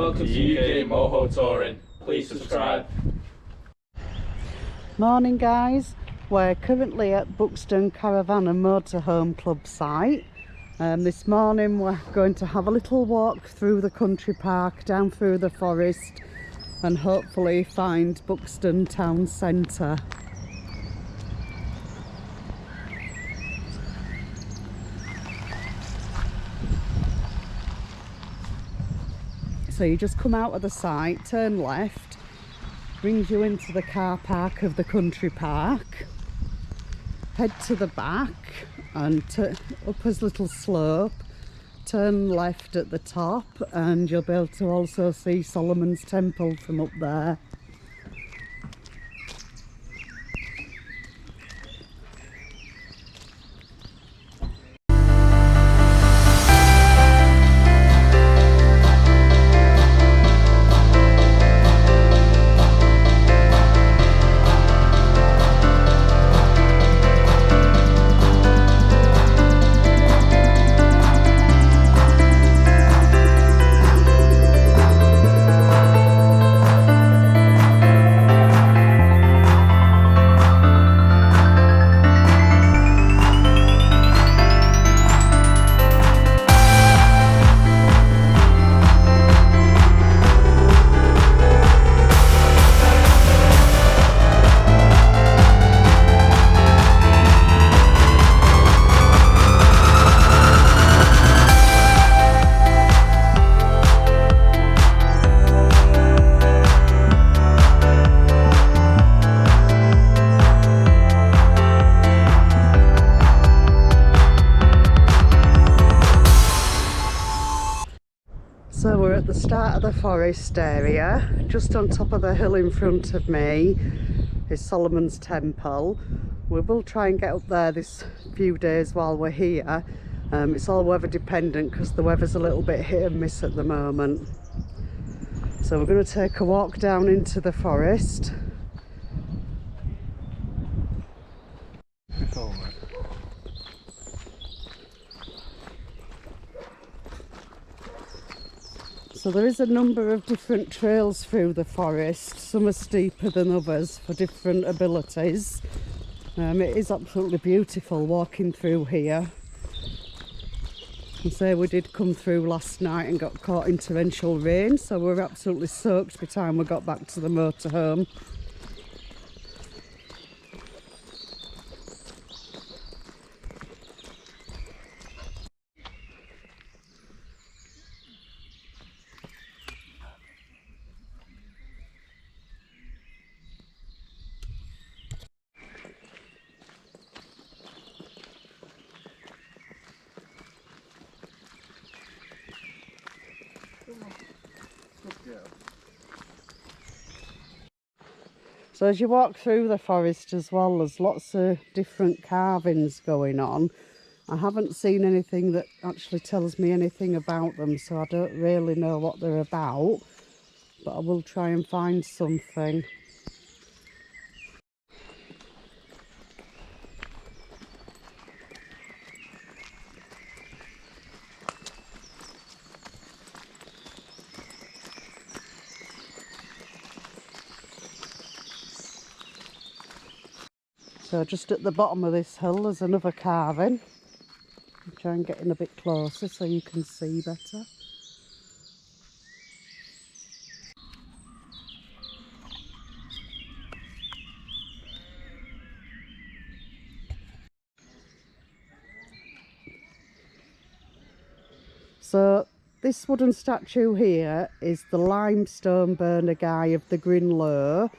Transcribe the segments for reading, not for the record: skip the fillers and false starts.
Welcome to UKmohotouring. Please subscribe. Morning guys, we're currently at Buxton Caravan and Motorhome Club site. This morning we're going to have a little walk through the country park, down through the forest and hopefully find Buxton town centre. So you just come out of the site, turn left, brings you into the car park of the country park, head to the back and up a little slope, turn left at the top and you'll be able to also see Solomon's Temple from up there. So we're at the start of the forest area. Just on top of the hill in front of me is Solomon's Temple. We will try and get up there this few days while we're here. It's all weather dependent because the weather's a little bit hit and miss at the moment. So we're going to take a walk down into the forest. So there is a number of different trails through the forest. Some are steeper than others for different abilities. It is absolutely beautiful walking through here. And so we did come through last night and got caught in torrential rain, so we were absolutely soaked by the time we got back to the motorhome. So as you walk through the forest as well, there's lots of different carvings going on. I haven't seen anything that actually tells me anything about them, so I don't really know what they're about, but I will try and find something. So just at the bottom of this hill there's another carving. I'll try and get in a bit closer so you can see better. So this wooden statue here is the limestone burner guy of the Grinlow.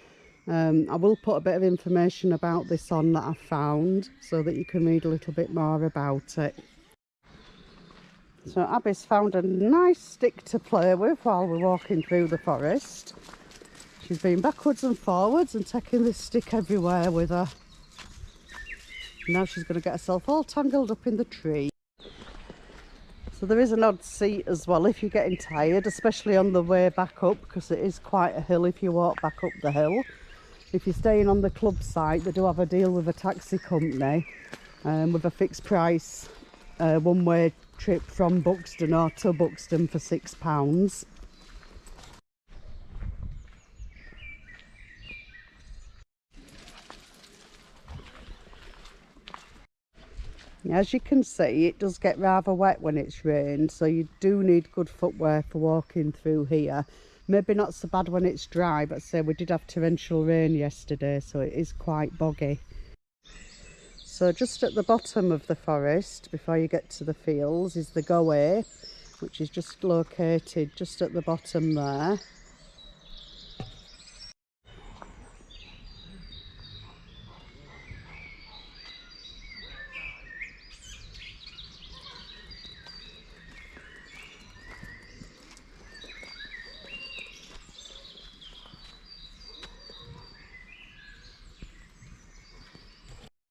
I will put a bit of information about this on that I found so that you can read a little bit more about it. So Abby's found a nice stick to play with while we're walking through the forest. She's been backwards and forwards and taking this stick everywhere with her. Now she's going to get herself all tangled up in the tree. So there is an odd seat as well if you're getting tired, especially on the way back up, because it is quite a hill if you walk back up the hill. If you're staying on the club site, they do have a deal with a taxi company with a fixed price one-way trip from Buxton or to Buxton for £6. As you can see, it does get rather wet when it's rained, so you do need good footwear for walking through here. Maybe not so bad when it's dry, but say we did have torrential rain yesterday, so it is quite boggy. So just at the bottom of the forest, before you get to the fields, is the Go-Way, which is just located just at the bottom there.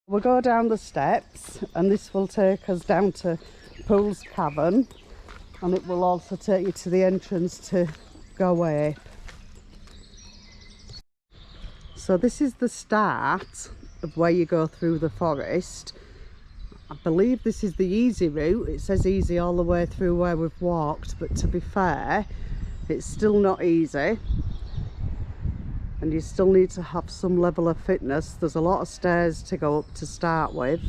We'll go down the steps and this will take us down to Pools Cavern, and it will also take you to the entrance to Go-Way. So this is the start of where you go through the forest. I believe this is the easy route. It says easy all the way through where we've walked, but to be fair, it's still not easy. And you still need to have some level of fitness. There's a lot of stairs to go up to start with.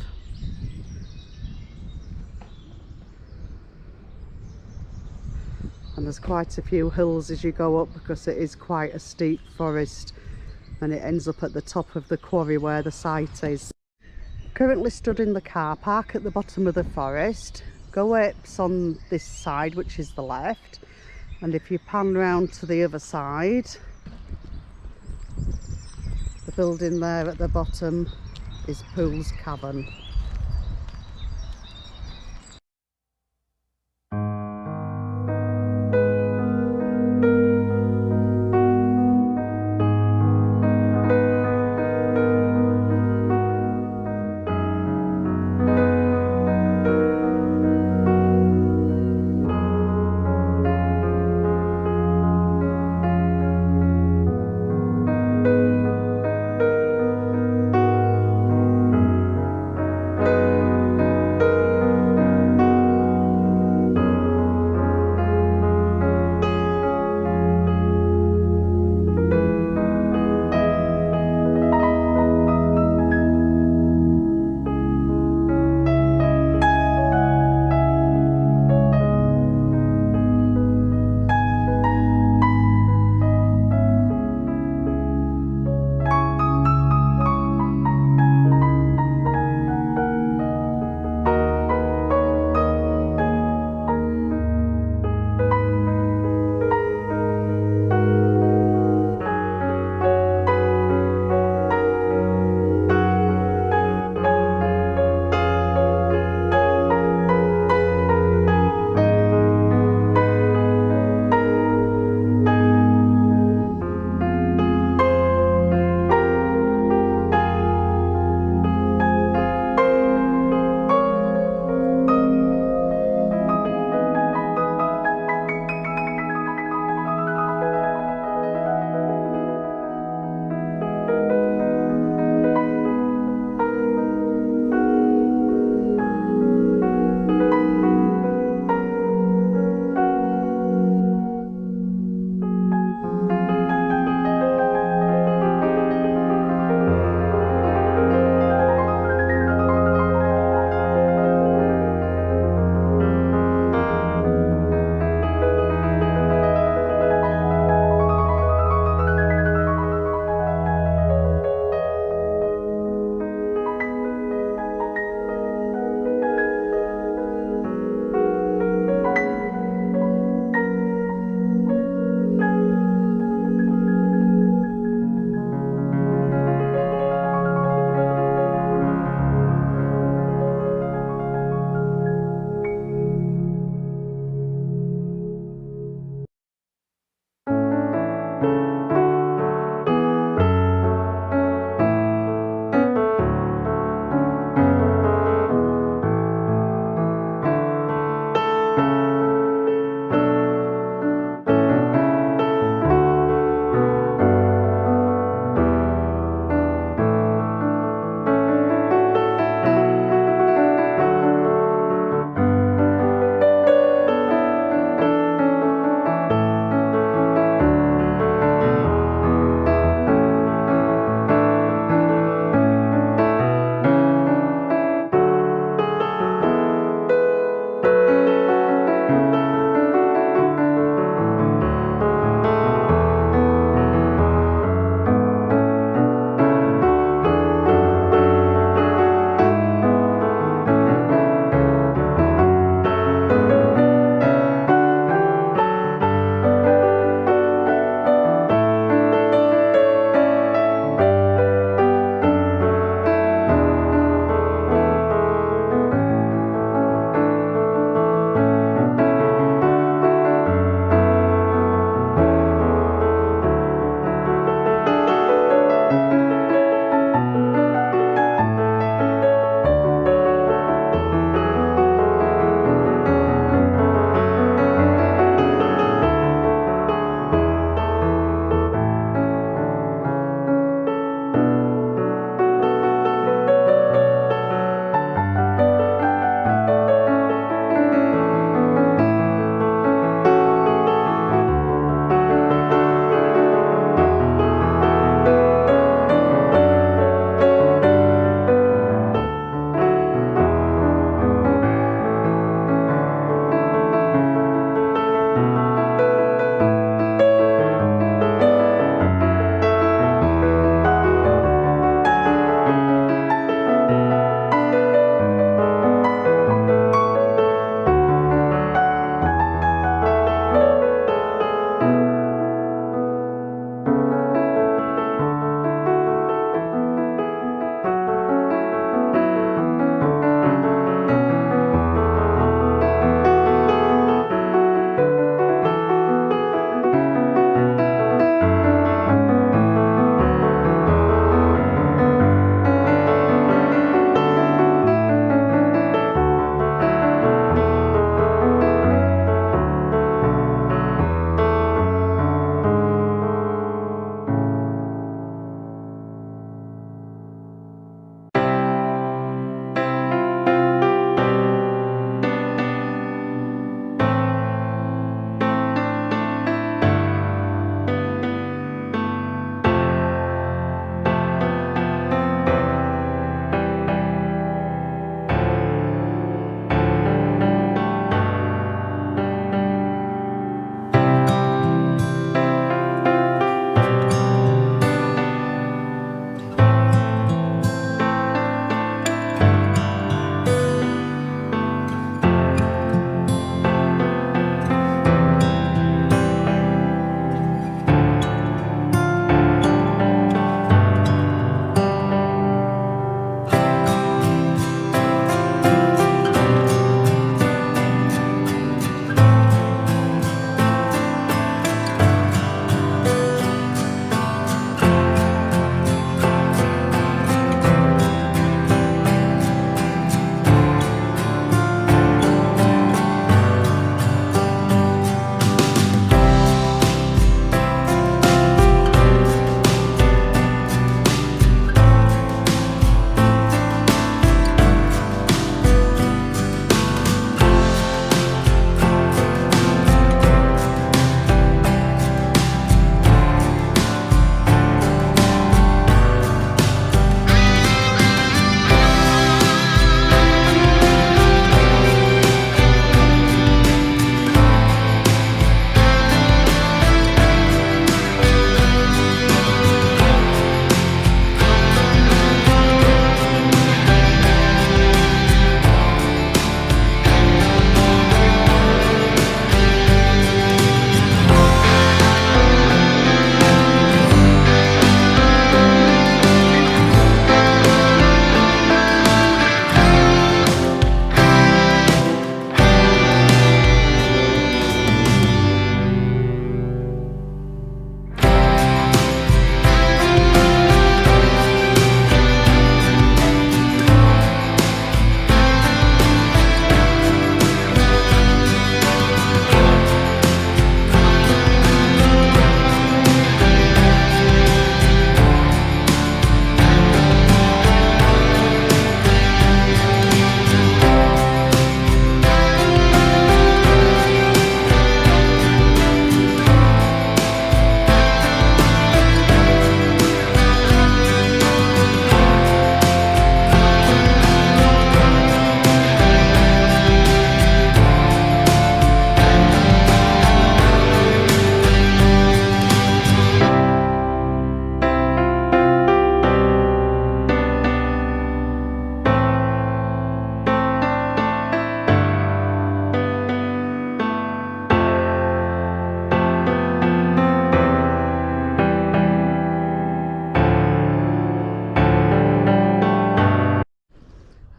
And there's quite a few hills as you go up because it is quite a steep forest, and it ends up at the top of the quarry where the site is. Currently stood in the car park at the bottom of the forest. Go-Way's on this side, which is the left, and if you pan round to the other side, the building there at the bottom is Pools Cavern.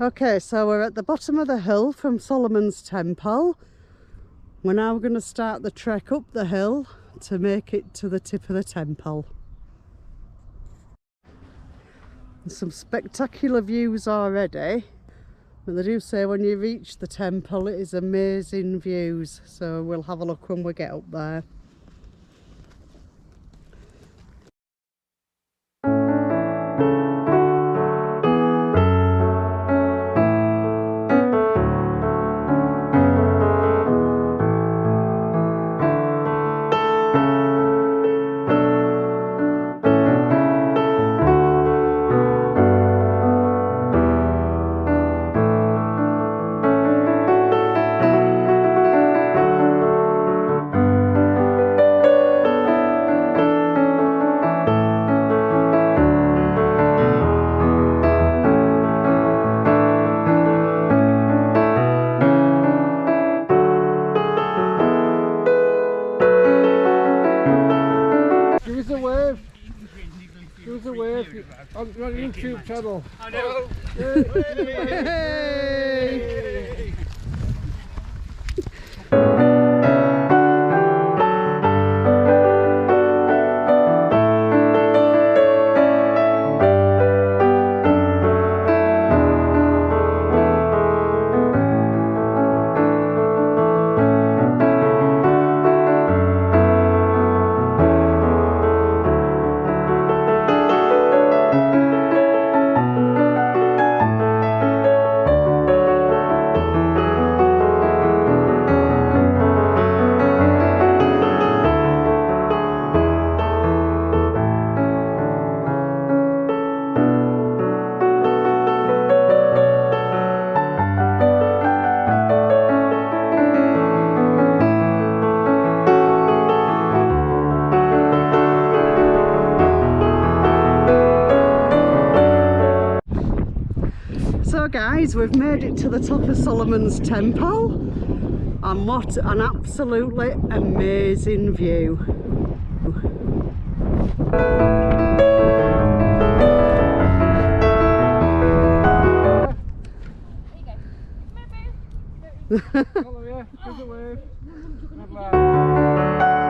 Okay, so we're at the bottom of the hill from Solomon's Temple. We're now going to start the trek up the hill to make it to the tip of the temple. There's some spectacular views already, but they do say when you reach the temple it is amazing views, so we'll have a look when we get up there. Give us a wave. Give us a wave on YouTube channel. I know. Hey! So guys, we've made it to the top of Solomon's Temple, and what an absolutely amazing view. Follow you. Give us a wave. Good lad.